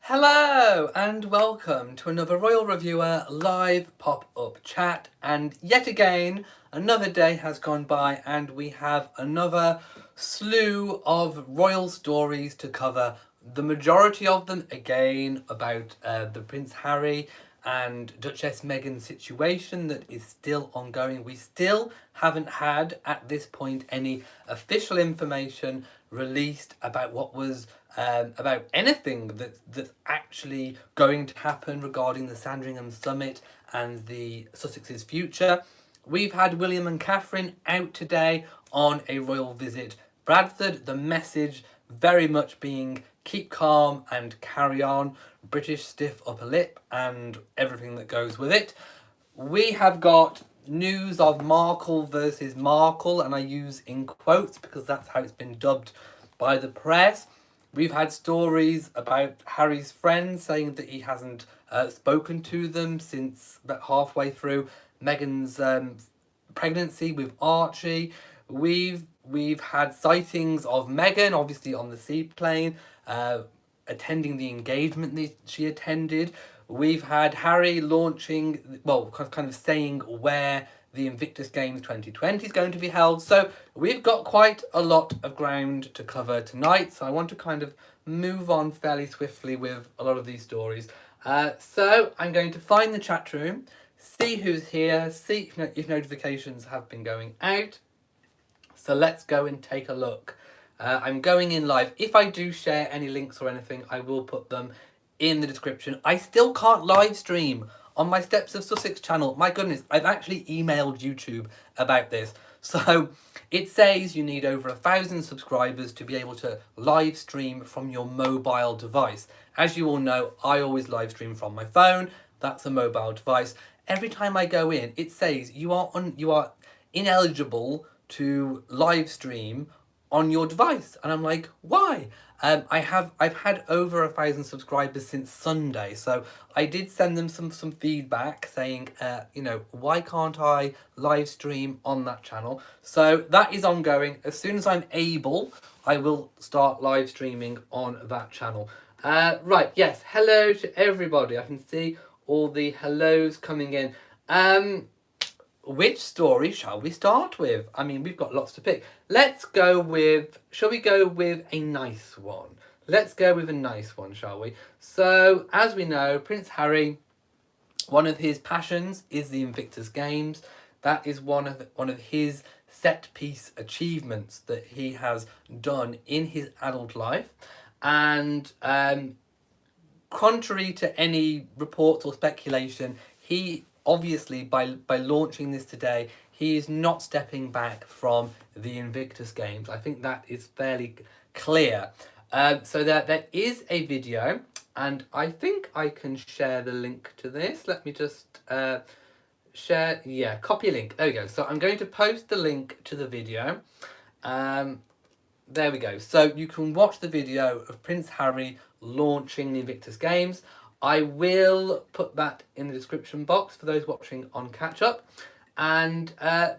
Hello and welcome to another Royal Reviewer live pop-up chat, and yet again another day has gone by and we have another slew of royal stories to cover. The majority of them again about the Prince Harry and Duchess Meghan situation that is still ongoing. We still haven't had at this point any official information released about what was about anything that's actually going to happen regarding the Sandringham summit and the Sussex's future. We've had William and Catherine out today on a royal visit. Bradford, the message very much being keep calm and carry on, British stiff upper lip and everything that goes with it. We have got news of Markle versus Markle, and I use in quotes because that's how it's been dubbed by the press. We've had stories about Harry's friends saying that he hasn't spoken to them since about halfway through Meghan's pregnancy with Archie. We've had sightings of Meghan, obviously on the seaplane, attending the engagement that she attended. We've had Harry launching, well, kind of saying where the INVICTUS Games 2020 is going to be held. So we've got quite a lot of ground to cover tonight. So I want to kind of move on fairly swiftly with a lot of these stories. So I'm going to find the chat room, see who's here, see if notifications have been going out. So let's go and take a look. I'm going in live. If I do share any links or anything, I will put them in the description. I still can't live stream on my Steps of Sussex channel. My goodness, I've actually emailed YouTube about this. So it says you need over 1,000 subscribers to be able to live stream from your mobile device. As you all know, I always live stream from my phone. That's a mobile device. Every time I go in, it says you are ineligible to live stream on your device, and I'm like, why? I've had over 1,000 subscribers since Sunday, so I did send them some feedback saying, why can't I live stream on that channel? So that is ongoing. As soon as I'm able, I will start live streaming on that channel. Right, yes, hello to everybody. I can see all the hellos coming in. Which story shall we start with? I mean, we've got lots to pick. Let's go with, shall we go with a nice one? Let's go with a nice one, shall we? So, as we know, Prince Harry, one of his passions is the INVICTUS Games. That is one of his set-piece achievements that he has done in his adult life. And contrary to any reports or speculation, he obviously, by launching this today, he is not stepping back from the INVICTUS Games. I think that is fairly clear. So there is a video, and I think I can share the link to this. Let me just share, copy link. There we go. So I'm going to post the link to the video. There we go. So you can watch the video of Prince Harry launching the INVICTUS Games. I will put that in the description box for those watching on catch up. And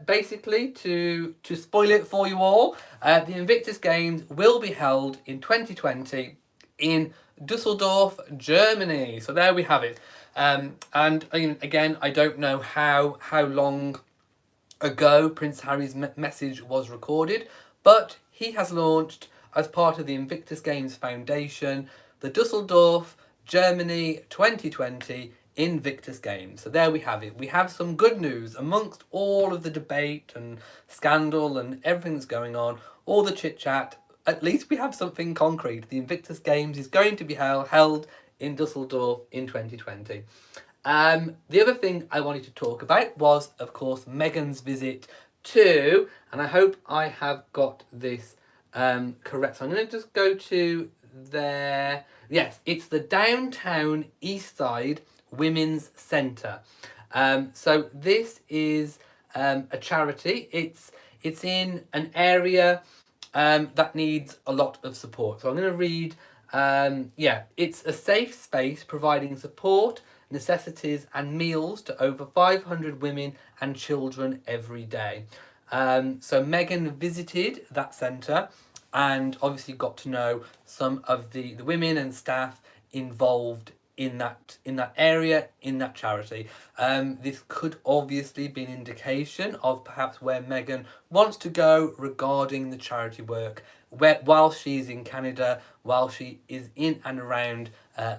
basically, to spoil it for you all, the INVICTUS Games will be held in 2020 in Dusseldorf, Germany. So there we have it. And again, I don't know how long ago Prince Harry's message was recorded, but he has launched, as part of the INVICTUS Games Foundation, the Dusseldorf Germany 2020 INVICTUS Games. So there we have it. We have some good news amongst all of the debate and scandal and everything that's going on, all the chit chat. At least we have something concrete. The INVICTUS Games is going to be held in Dusseldorf in 2020. The other thing I wanted to talk about was, of course, Meghan's visit to, and I hope I have got this correct. So I'm going to just go to there. Yes, it's the Downtown East Side Women's Centre. So this is a charity. It's in an area that needs a lot of support. So I'm going to read. It's a safe space providing support, necessities and meals to over 500 women and children every day. So Meghan visited that centre and obviously got to know some of the women and staff involved in that area, in that charity. This could obviously be an indication of perhaps where Meghan wants to go regarding the charity work while she's in Canada, while she is in and around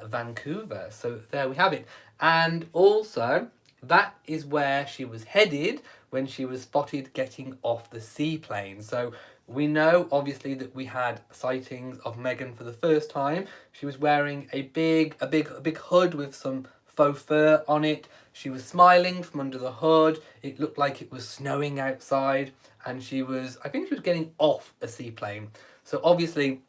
Vancouver. So there we have it. And also, that is where she was headed when she was spotted getting off the seaplane. So we know, obviously, that we had sightings of Meghan for the first time. She was wearing a big hood with some faux fur on it. She was smiling from under the hood. It looked like it was snowing outside, and I think she was getting off a seaplane. So obviously,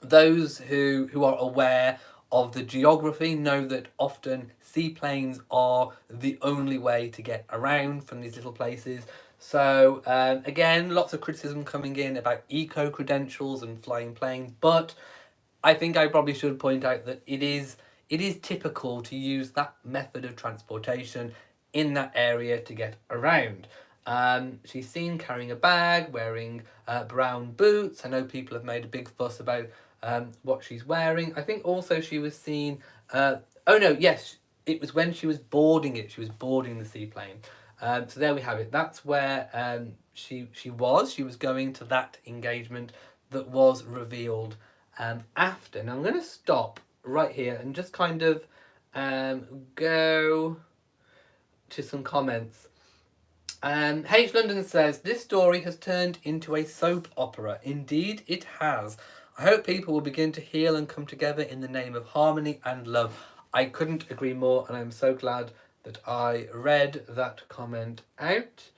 those who are aware of the geography know that often seaplanes are the only way to get around from these little places. So again, lots of criticism coming in about eco credentials and flying planes, but I think I probably should point out that it is typical to use that method of transportation in that area to get around. She's seen carrying a bag, wearing brown boots. I know people have made a big fuss about what she's wearing. I think also she was seen. It was when she was boarding it. She was boarding the seaplane. So there we have it. That's where she was. She was going to that engagement that was revealed after. Now I'm going to stop right here and just kind of go to some comments. H. London says, this story has turned into a soap opera. Indeed, it has. I hope people will begin to heal and come together in the name of harmony and love. I couldn't agree more, and I'm so glad that I read that comment out.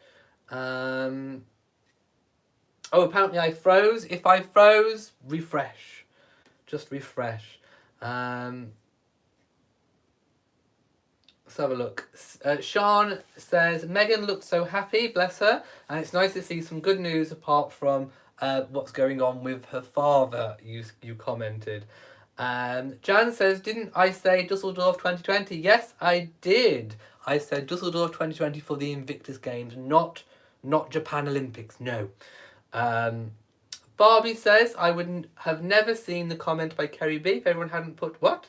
Apparently I froze. If I froze, refresh. Just refresh. Let's have a look. Sean says, Meghan looks so happy, bless her, and it's nice to see some good news apart from what's going on with her father, you commented. Jan says, didn't I say Dusseldorf 2020? Yes, I did. I said Dusseldorf 2020 for the Invictus Games, not Japan Olympics, no. Barbie says, I wouldn't have never seen the comment by Kerry B if everyone hadn't put what?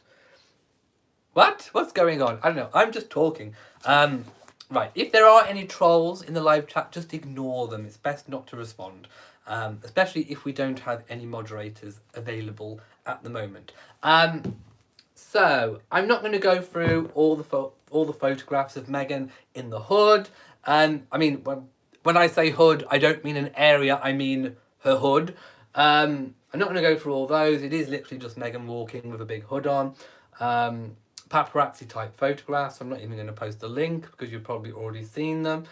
What? What's going on? I don't know. I'm just talking. Right. If there are any trolls in the live chat, just ignore them. It's best not to respond, especially if we don't have any moderators available at the moment. So I'm not going to go through all the photographs of Meghan in the hood. I mean, when I say hood, I don't mean an area. I mean her hood. I'm not going to go through all those. It is literally just Meghan walking with a big hood on. Paparazzi type photographs. I'm not even going to post the link because you've probably already seen them.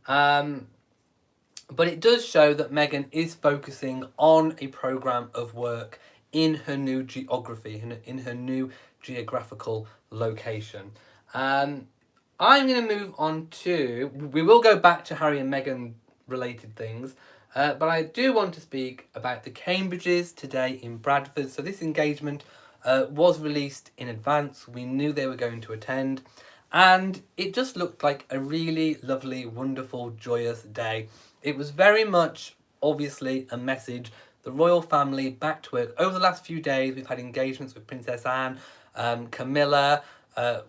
But it does show that Meghan is focusing on a program of work in her new geography, in her new geographical location. I'm going to move on to, we will go back to Harry and Meghan related things, but I do want to speak about the Cambridges today in Bradford. So this engagement was released in advance. We knew they were going to attend, and it just looked like a really lovely, wonderful, joyous day. It was very much, obviously, a message. The royal family back to work. Over the last few days, we've had engagements with Princess Anne, Camilla,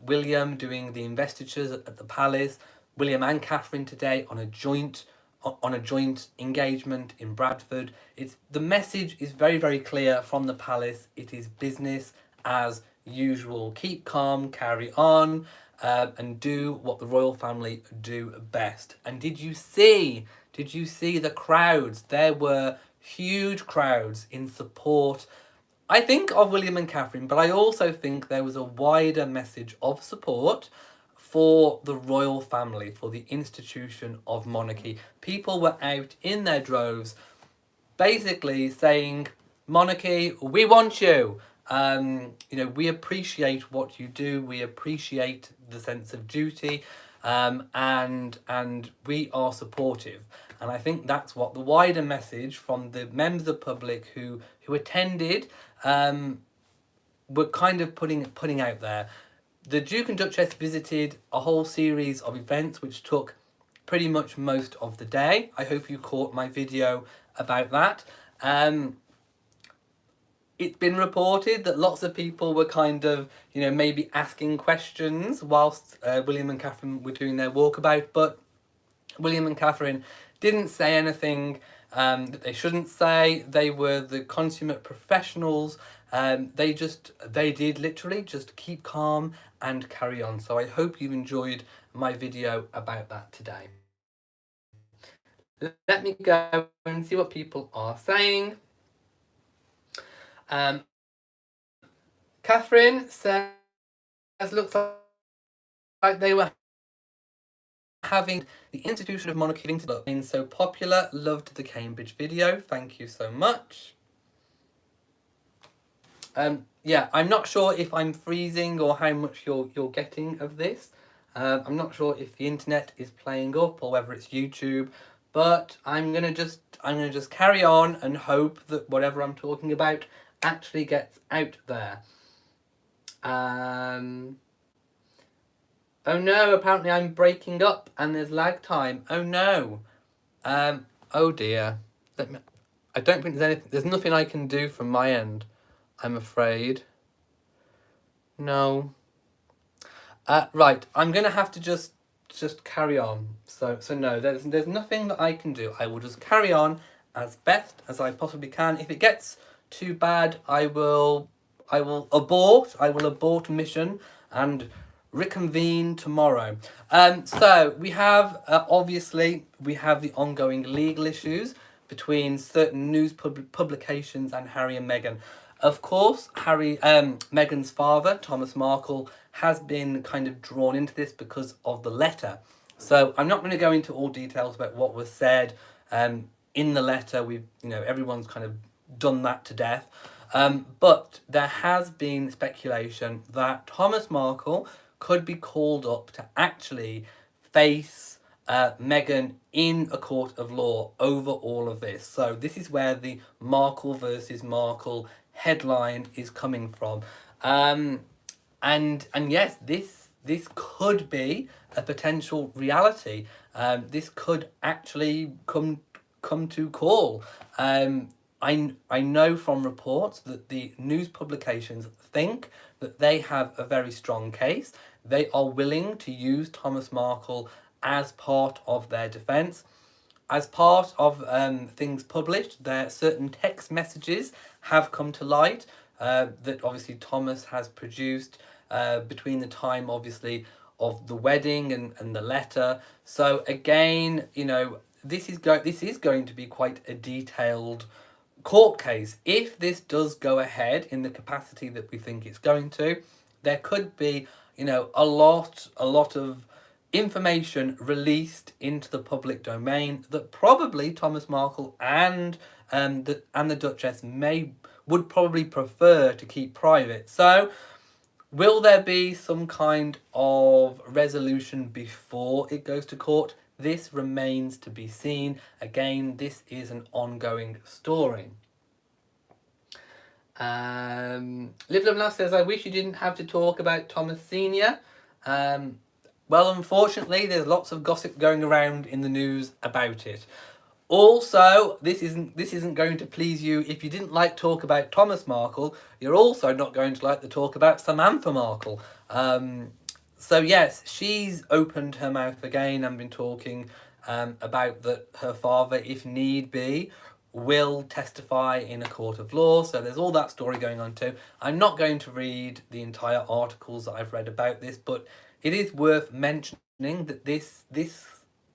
William doing the investitures at the palace, William and Catherine today on a joint engagement in Bradford. The message is very, very clear from the palace. It is business as usual. Keep calm, carry on, and do what the royal family do best. And did you see the crowds? There were huge crowds in support, I think, of William and Catherine, but I also think there was a wider message of support for the royal family, for the institution of monarchy. People were out in their droves, basically saying, monarchy, we want you. We appreciate what you do. We appreciate the sense of duty, and we are supportive. And I think that's what the wider message from the members of the public who attended were kind of putting out there. The Duke and Duchess visited a whole series of events which took pretty much most of the day. I hope you caught my video about that. it's been reported that lots of people were kind of, you know, maybe asking questions whilst William and Catherine were doing their walkabout, but William and Catherine didn't say anything that they shouldn't say. They were the consummate professionals. They did literally just keep calm and carry on. So I hope you've enjoyed my video about that today. Let me go and see what people are saying. Catherine says, looks like they were having the institution of monarchy being so popular. Loved the Cambridge video. Thank you so much. Yeah, I'm not sure if I'm freezing or how much you're getting of this. I'm not sure if the internet is playing up or whether it's YouTube, but I'm gonna just carry on and hope that whatever I'm talking about actually gets out there. Oh no, apparently I'm breaking up and there's lag time. Oh no. Oh dear. I don't think there's nothing I can do from my end, I'm afraid. No. Right, I'm gonna have to just carry on. So no, there's nothing that I can do. I will just carry on as best as I possibly can. If it gets too bad, I will abort mission and reconvene tomorrow. So we have obviously we have the ongoing legal issues between certain news publications and Harry and Meghan. Of course, Meghan's father, Thomas Markle, has been kind of drawn into this because of the letter. So I'm not going to go into all details about what was said in the letter. Everyone's kind of done that to death. But there has been speculation that Thomas Markle could be called up to actually face Meghan in a court of law over all of this. So this is where the Markle versus Markle headline is coming from. And yes, this could be a potential reality. This could actually come to call. I know from reports that the news publications think that they have a very strong case. They are willing to use Thomas Markle as part of their defence. As part of things published, certain text messages have come to light that obviously Thomas has produced between the time, obviously, of the wedding and the letter. So again, this is going to be quite a detailed court case. If this does go ahead in the capacity that we think it's going to, there could be, a lot of information released into the public domain that probably Thomas Markle and the Duchess would probably prefer to keep private. So will there be some kind of resolution before it goes to court? This remains to be seen. Again, this is an ongoing story. Live Love Laugh says, I wish you didn't have to talk about Thomas Senior. Well, unfortunately, there's lots of gossip going around in the news about it. Also, this isn't going to please you if you didn't like talk about Thomas Markle. You're also not going to like the talk about Samantha Markle. So yes, she's opened her mouth again and been talking about that her father, if need be, will testify in a court of law. So there's all that story going on too. I'm not going to read the entire articles that I've read about this, but it is worth mentioning that this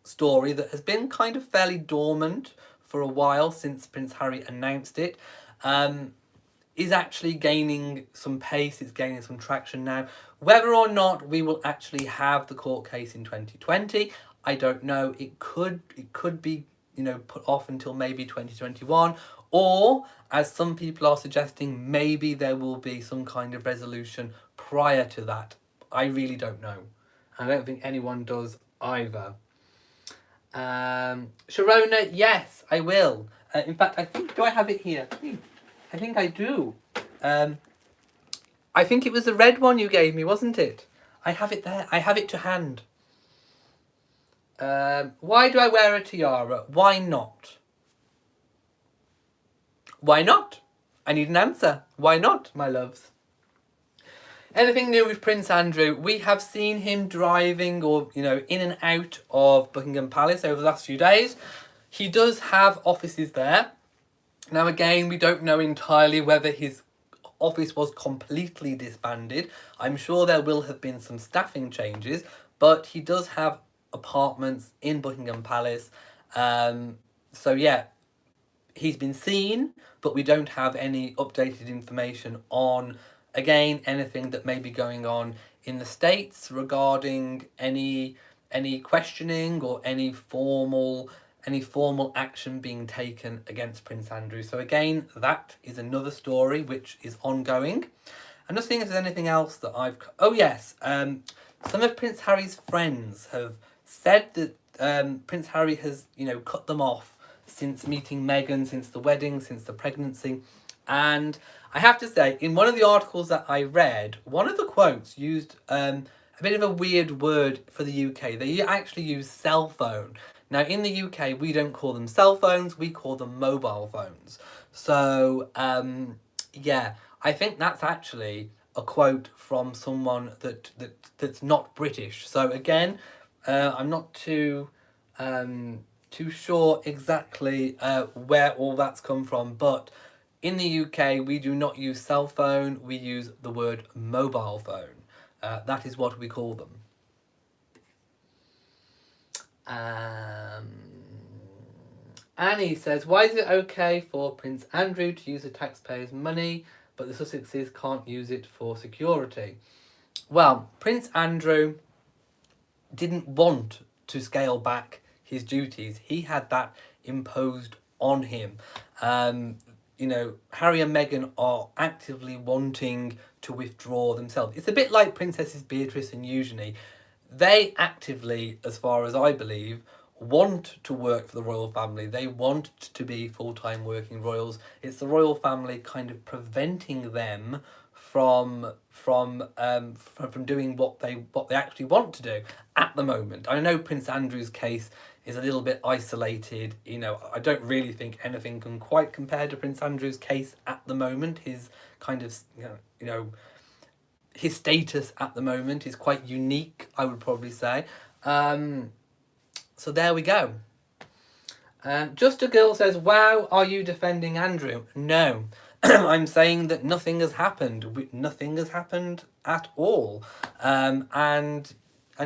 story that has been kind of fairly dormant for a while since Prince Harry announced it is actually gaining some pace. It's gaining some traction now. Whether or not we will actually have the court case in 2020, I don't know. It could be put off until maybe 2021, or as some people are suggesting, maybe there will be some kind of resolution prior to that. I really don't know. I don't think anyone does either. Sharona, yes, I will. In fact, do I have it here? I think I do. I think it was the red one you gave me, wasn't it? I have it there. I have it to hand. Why do I wear a tiara? Why not? Why not? I need an answer. Why not, my loves? Anything new with Prince Andrew? We have seen him driving or, in and out of Buckingham Palace over the last few days. He does have offices there. Now, again, we don't know entirely whether his office was completely disbanded. I'm sure there will have been some staffing changes, but he does have apartments in Buckingham Palace. So, yeah, he's been seen, but we don't have any updated information on, again, anything that may be going on in the States regarding any questioning or any formal action being taken against Prince Andrew. So again, that is another story which is ongoing. I'm just seeing if there's anything else that I've... Oh yes, some of Prince Harry's friends have said that Prince Harry has, cut them off since meeting Meghan, since the wedding, since the pregnancy. And I have to say, in one of the articles that I read, one of the quotes used a bit of a weird word for the UK. They actually use cell phone. Now, in the UK, we don't call them cell phones, we call them mobile phones. So, yeah, I think that's actually a quote from someone that's not British. So again, I'm not too sure exactly where all that's come from, but in the UK, we do not use cell phone, we use the word mobile phone. That is what we call them. Annie says, why is it okay for Prince Andrew to use the taxpayers' money, but the Sussexes can't use it for security? Well, Prince Andrew didn't want to scale back his duties. He had that imposed on him. Harry and Meghan are actively wanting to withdraw themselves. It's a bit like Princesses Beatrice and Eugenie. They actively, as far as I believe, want to work for the royal family. They want to be full-time working royals. It's the royal family kind of preventing them from doing what they actually want to do at the moment. I know Prince Andrew's case is a little bit isolated. I don't really think anything can quite compare to Prince Andrew's case at the moment. His kind of his status at the moment is quite unique, I would probably say. So there we go. Just a Girl says, wow, are you defending Andrew? No. I'm saying that nothing has happened. Nothing has happened at all. And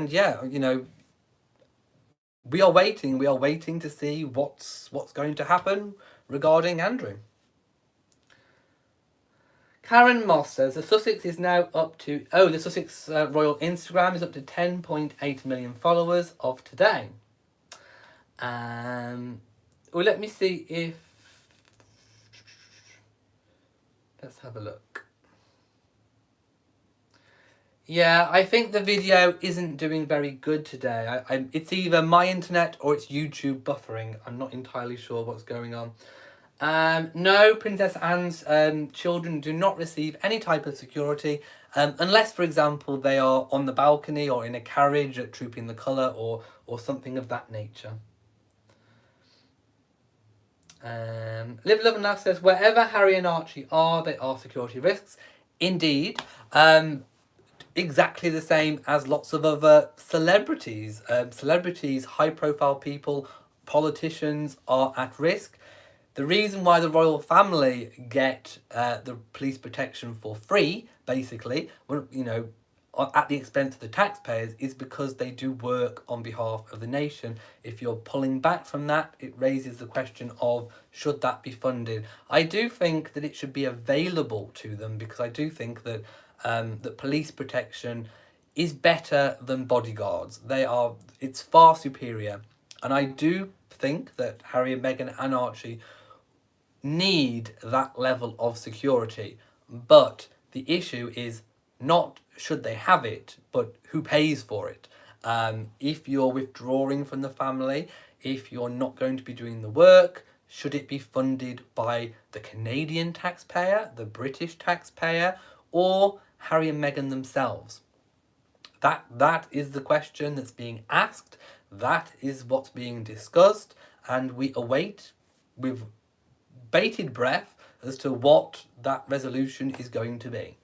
yeah, we are waiting. We are waiting to see what's going to happen regarding Andrew. Karen Moss says, the Sussex is now up to... Oh, the Sussex Royal Instagram is up to 10.8 million followers of today. Well, let me see if... Let's have a look. Yeah, I think the video isn't doing very good today. It's either my internet or it's YouTube buffering. I'm not entirely sure what's going on. No, Princess Anne's children do not receive any type of security unless, for example, they are on the balcony or in a carriage at Trooping the Colour or something of that nature. Live, Love and Laugh says, wherever Harry and Archie are, they are security risks. Indeed. Exactly the same as lots of other celebrities. Celebrities, high-profile people, politicians are at risk. The reason why the royal family get the police protection for free, basically, at the expense of the taxpayers, is because they do work on behalf of the nation. If you're pulling back from that, it raises the question of, should that be funded? I do think that it should be available to them, because I do think that that police protection is better than bodyguards. It's far superior. And I do think that Harry and Meghan and Archie need that level of security. But the issue is not should they have it, but who pays for it. If you're withdrawing from the family, if you're not going to be doing the work, should it be funded by the Canadian taxpayer, the British taxpayer, or Harry and Meghan themselves? That is the question that's being asked. That is what's being discussed, and we await with bated breath as to what that resolution is going to be.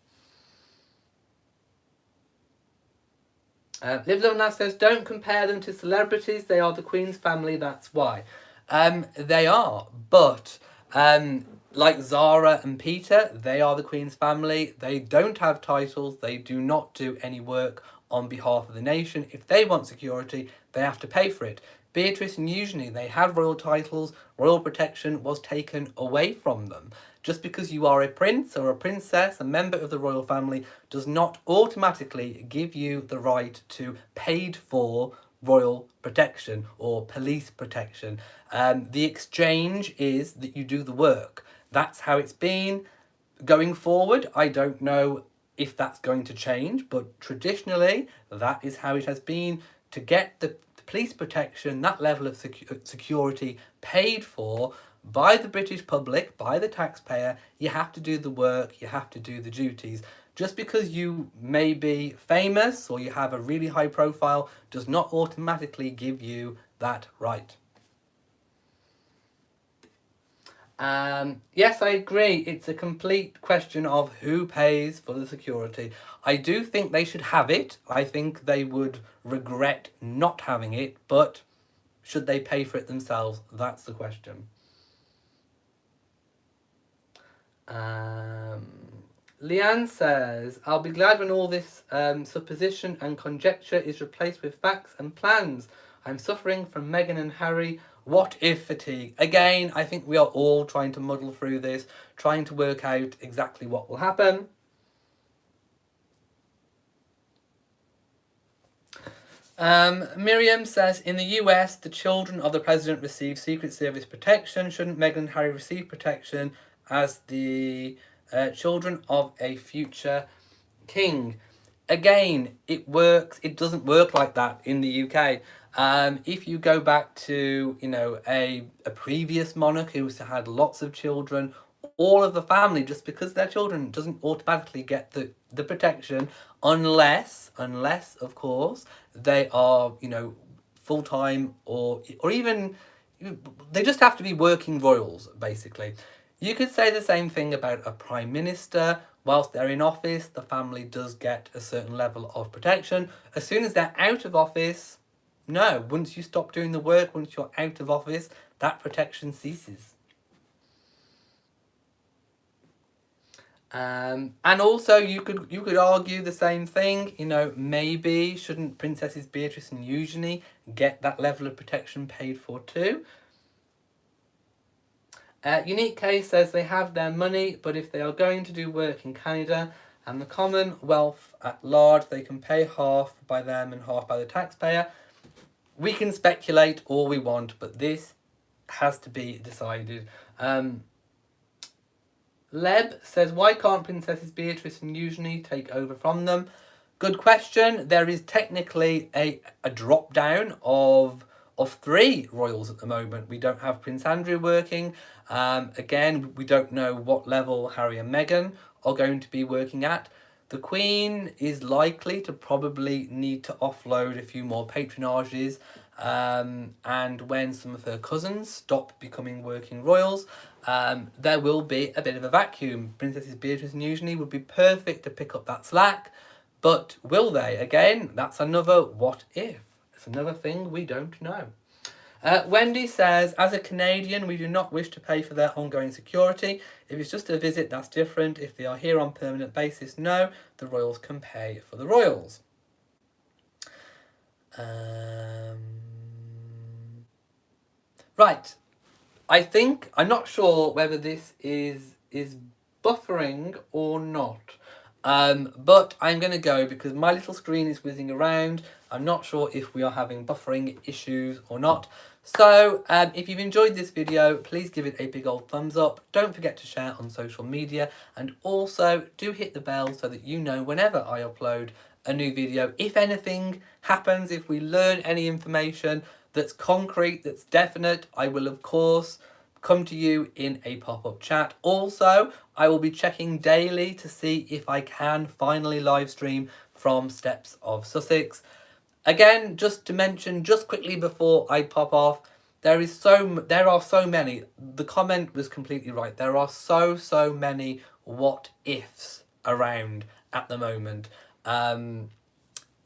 Live Love Now says, don't compare them to celebrities. They are the Queen's family, that's why. They are, but like Zara and Peter, they are the Queen's family. They don't have titles. They do not do any work on behalf of the nation. If they want security, they have to pay for it. Beatrice and Eugenie, they had royal titles. Royal protection was taken away from them. Just because you are a prince or a princess, a member of the royal family, does not automatically give you the right to paid for royal protection or police protection. The exchange is that you do the work. That's how it's been. Going forward, I don't know if that's going to change, but traditionally, that is how it has been. To get the police protection, that level of security paid for by the British public, by the taxpayer, you have to do the work, you have to do the duties. Just because you may be famous or you have a really high profile does not automatically give you that right. Yes, I agree. It's a complete question of who pays for the security. I do think they should have it. I think they would regret not having it, but should they pay for it themselves? That's the question. Leanne says, I'll be glad when all this supposition and conjecture is replaced with facts and plans. I'm suffering from Meghan and Harry what if fatigue. Again, I think we are all trying to muddle through this, trying to work out exactly what will happen. Miriam says, in the US, the children of the president receive Secret Service protection. Shouldn't Meghan and Harry receive protection as the children of a future king? Again, it works. It doesn't work like that in the UK. If you go back to, a previous monarch who's had lots of children, all of the family, just because they're children, doesn't automatically get the protection unless, of course, they are, full-time or even, they just have to be working royals, basically. You could say the same thing about a prime minister. Whilst they're in office, the family does get a certain level of protection. As soon as they're out of office, no. Once you stop doing the work, once you're out of office, that protection ceases. And also, you could argue the same thing. Maybe shouldn't Princesses Beatrice and Eugenie get that level of protection paid for too? Unique Case says they have their money, but if they are going to do work in Canada and the Commonwealth at large, they can pay half by them and half by the taxpayer. We can speculate all we want, but this has to be decided. Leb says, why can't Princesses Beatrice and Eugenie take over from them? Good question. There is technically a drop down of 3 royals at the moment. We don't have Prince Andrew working. Again, we don't know what level Harry and Meghan are going to be working at. The Queen is likely to probably need to offload a few more patronages, and when some of her cousins stop becoming working royals, there will be a bit of a vacuum. Princesses Beatrice and Eugenie would be perfect to pick up that slack, but will they? Again, that's another what if. It's another thing we don't know. Wendy says, as a Canadian, we do not wish to pay for their ongoing security. If it's just a visit, that's different. If they are here on permanent basis, no, the royals can pay for the royals. Right. I'm not sure whether this is buffering or not. But I'm going to go because my little screen is whizzing around. I'm not sure if we are having buffering issues or not. So if you've enjoyed this video, please give it a big old thumbs up. Don't forget to share on social media, and also do hit the bell so that you know whenever I upload a new video. If anything happens, if we learn any information that's concrete, that's definite, I will of course come to you in a pop-up chat. Also, I will be checking daily to see if I can finally live stream from Steps of Sussex. Again, just to mention, just quickly before I pop off, there are so many. The comment was completely right. There are so many what ifs around at the moment.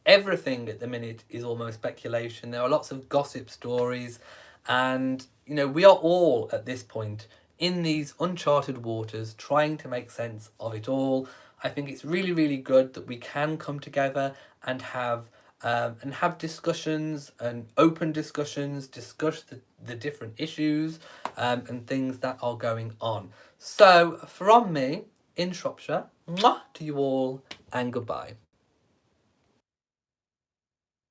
Everything at the minute is almost speculation. There are lots of gossip stories, and we are all at this point in these uncharted waters trying to make sense of it all. I think it's really good that we can come together and have discussions and open discussions, discuss the different issues and things that are going on. So from me in Shropshire, mwah, to you all, and goodbye.